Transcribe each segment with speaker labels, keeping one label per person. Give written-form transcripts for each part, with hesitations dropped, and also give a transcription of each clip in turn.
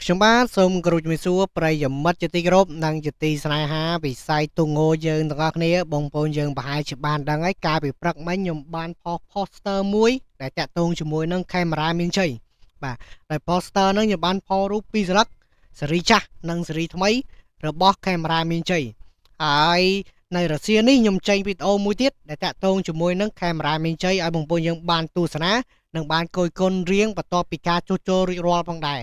Speaker 1: ខ្ញុំបាទសូមគោរពជំរាបសួរប្រិយមិត្តជាទីគោរពនិងជាទីស្នេហាវិស័យទូងោយើងទាំងអស់គ្នាបងប្អូនយើងប្រហែលជាបានដឹងហើយកាលពីព្រឹកមិញខ្ញុំបានផុស poster មួយដែលតាក់ទងជាមួយនឹងខេមរ៉ាមានជ័យបាទដោយ poster ហ្នឹងខ្ញុំបានផុសរូបពីរស្លឹកសេរីចាស់និងសេរីថ្មីរបស់ខេមរ៉ាមានជ័យហើយនៅរសៀលនេះខ្ញុំចេញវីដេអូមួយទៀតដែលតាក់ទងជាមួយនឹងខេមរ៉ាមានជ័យឲ្យបងប្អូនយើងបានទស្សនានិងបានគយគន់រៀងបន្ទាប់ពីការជួសជុលរួចរាល់ផងដែរ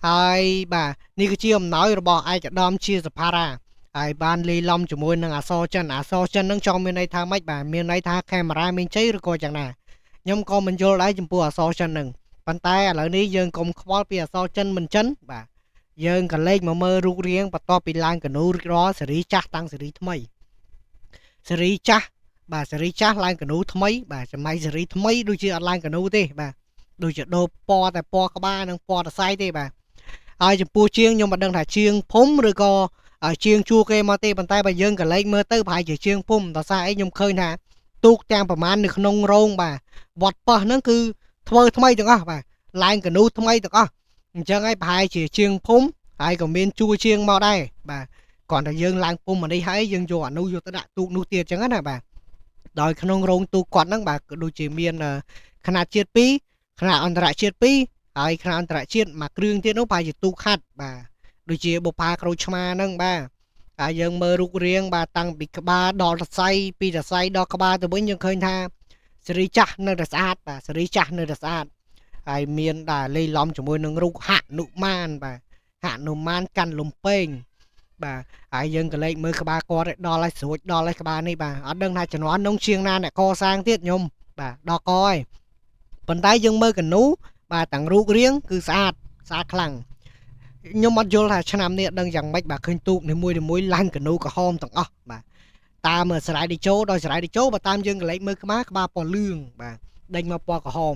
Speaker 1: ហើយបាទនេះគឺជាអំណោយរបស់ឯកឧត្តមជាសភារាហើយបានលីឡំជាមួយនឹងអសរចិននឹងចង់មានន័យថាម៉េចបាទមានន័យថាខេមរ៉ាមានជ័យឬក៏យ៉ាងណាខ្ញុំក៏មិនយល់ដែរចំពោះអសរចិននឹងប៉ុន្តែឥឡូវនេះយើងកុំខ្វល់ពីអសរចិនមិនចិនបាទយើងក៏លេខមកមើលរូបរាងបន្ទាប់ពីឡើងកនូរួចរាល់សេរីចាស់តាំងសេរីថ្មីសេរីចាស់បាទសេរីចាស់ឡើងកនូថ្មីបាទចំណែកសេរីថ្មីដូចជាអត់ឡើងកនូទេបាទដូចជាដូរពណ៌តែពណ៌ក្បាលនិងពណ៌តសៃទេបាទហើយចំពោះជាងខ្ញុំមិនដឹងថាជាងភូមិឬក៏ជាងជួគេមកទេប៉ុន្តែបើយើងក៏លេខមើលទៅប្រហែលជាជាងភូមិដោយសារអីខ្ញុំឃើញថាទូកទាំងប្រមាណនៅក្នុងរោងបាទវត្តប៉ោះហ្នឹងគឺធ្វើថ្មីទាំងអស់បាទឡើងកនូថ្មីទាំងអស់អញ្ចឹងហើយប្រហែលជាជាងភូមិហើយក៏មានជួជាងមកដែរបាទគ្រាន់តែយើងឡើងភូមិមកនេះហើយយើងយកអានោះយកទៅដាក់ទូកនោះទៀតអញ្ចឹងណាបាទដោយក្នុងរោងទូកគាត់ហ្នឹងបាទក៏ដូចជាមានຂະຫນາດជាតិ2ຂະຫນາດអន្តរជាតិ2ហើយຂະຫນາດអន្តរជាតិមួយគ្រឿងទៀតនោះប្រហែលជាទូកខាត់បាទដូចជាបុប្ផាក្រូចឆ្មាហ្នឹងបាទហើយយើងមើលរូបរាងបាទតាំងពីក្បាលដល់រស័យពីរស័យដល់ក្បាលទៅវិញយើងឃើញថាសេរីចាស់នៅតែស្អាតបាទសេរីចាស់នៅតែស្អាតហើយមានដែរលេីឡំជាមួយនឹងរូបហនុមានបាទហនុមានកាន់លំពេងបាទហើយយើងក៏លេខមើលក្បាលគាត់ដល់ហើយស្រួចដល់ហើយក្បាលនេះបាទអត់ដឹងថាជំនាន់នោះជាងណាអ្នកកសាងទៀតខ្ញុំបាទដល់កហើយប៉ុន្តែយើងមើលកនូបាទទាំងរូបរាងគឺស្អាតខ្លាំងខ្ញុំអត់យល់ថាឆ្នាំនេះដឹងយ៉ាងម៉េចបាទឃើញទូកនីមួយឡើងកនូក្រហមទាំងអស់បាទតាមស្រ័យតេជោដល់ស្រ័យតេជោបើតាមយើងកលេចមើលក្បាលពណ៌លឿងបាទដេញមកពណ៌ក្រហម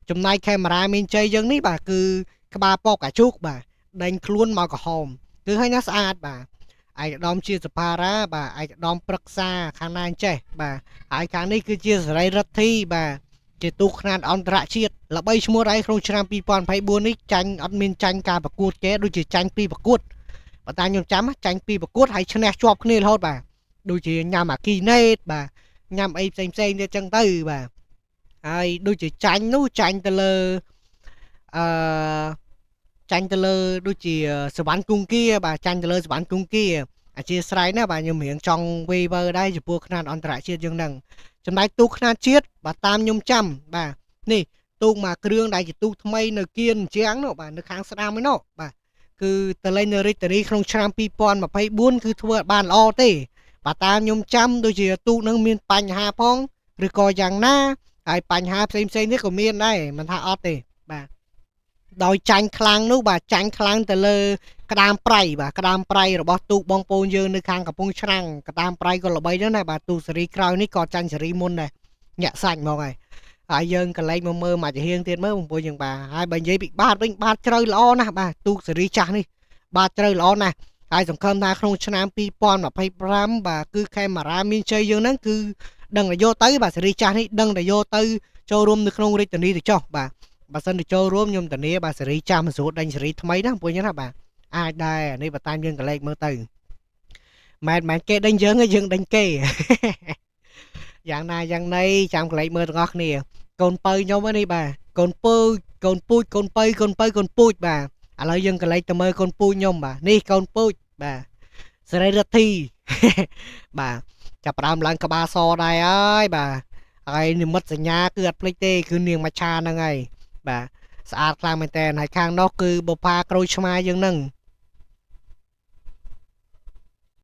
Speaker 1: ចំណែកខេមរ៉ាមានជ័យយើងនេះបាទគឺក្បាលពណ៌កាជូកបាទដេញខ្លួនមកក្រហមគឺឲ្យណាស្អាតបាទឯកឧត្តមជាសភារាបាទឯកឧត្តមប្រឹក្សាខាងណាចេះបាទហើយខាងនេះគឺជាសេរីរដ្ឋីបាទជាទូកខ្នាតអន្តរជាតិល្បីឈ្មោះដែរក្នុងឆ្នាំ2024នេះចាញ់អត់មានចាញ់ការប្រកួតគេដូចជាចាញ់ពីប្រកួតបើតាមខ្ញុំចាំចាញ់ពីប្រកួតហើយឈ្នះជាប់គ្នារហូតបាទដូចជាញ៉ាំអាគីណេតបាទញ៉ាំអីផ្សេងទៀតចឹងទៅបាទហើយដូចជាចាញ់នោះចាញ់ទៅលើចាញ់ទៅលើដូចជាសវណ្ណគង្គីបាទចាញ់ទៅលើសវណ្ណគង្គីអធិស្ឋានណាបាទខ្ញុំរៀងចង់វេវើដែរចំពោះខ្នាតអន្តរជាតិយើងហ្នឹងចំណែកទូកខ្នាតជាតិបាទតាមខ្ញុំចាំបាទនេះទូកមួយគ្រឿងដែលជាទូកថ្មីនៅគៀនជាងនោះបាទនៅខាងស្ដាំឯនោះបាទគឺតលេងនៅរាជធានីក្នុងឆ្នាំ2024គឺធ្វើបានល្អទេបាទតាមខ្ញុំចាំដូចជាទូកនឹងមានបញ្ហាផងឬក៏យ៉ាងណាហើយបញ្ហាផ្សេងនេះក៏មានដែរមិនថាអត់ទេបាទដោយចាញ់ខ្លាំងនោះបាទចាញ់ខ្លាំងទៅលើក្តាមប្រៃបាទក្តាមប្រៃរបស់ទូកបងប្អូនយើងនៅខាងកំពង់ឆ្នាំងក្តាមប្រៃក៏ល្បីដែរណាបាទទូកសេរីក្រោយនេះក៏ចាញ់សេរីមុនដែរញាក់សាច់ហ្មងហើយយើងកលែងមកមើលមកជាហៀងទៀតមើលបងប្អូនយើងបាទហើយបើនិយាយពីបាតវិញបាតជ្រៅល្អណាស់បាទទូកសេរីចាស់នេះបាតជ្រៅល្អណាស់ហើយសង្ឃឹមថាក្នុងឆ្នាំ2025បាទគឺខេមរ៉ាមានជ័យយើងហ្នឹងគឺដឹងតែយកទៅបាទសេរីចាស់នេះដឹងតែយកទៅចូលរួមនៅក្នុងរាជធានីទៅចុះបាទបើសិនទៅចូលរួមខ្ញុំធានាបាទសេរីចាស់មិនស្រួលដេញសេរីថ្មីណាបងប្អូនណាបាទអាចដែរនេះបើតាមយើងកលែងមើលទៅម៉ែនគេដេញយើងយើងដេញគេយ៉ាងណាយ៉ាងណីចាំកលែងមើលទាំងអស់គ្នាកូនពៅខ្ញុំនេះបាទកូនពូជកូនពូជកូនពៅកូនពៅកូនពូជបាទឥឡូវយើងកលែងទៅមើលកូនពូជខ្ញុំបាទនេះកូនពូជបាទសេរីរដ្ឋីបាទចាប់ផ្ដើមឡើងក្បាលសដែរហើយបាទហើយនិមិត្តសញ្ញាគឺអត់ភ្លេចទេគឺនាងមច្ឆាហ្នឹងហើយបាទស្អាតខ្លាំងមែនតើហើយខាងនោះគឺបុប្ផាក្រូចឆ្មាយើងហ្នឹង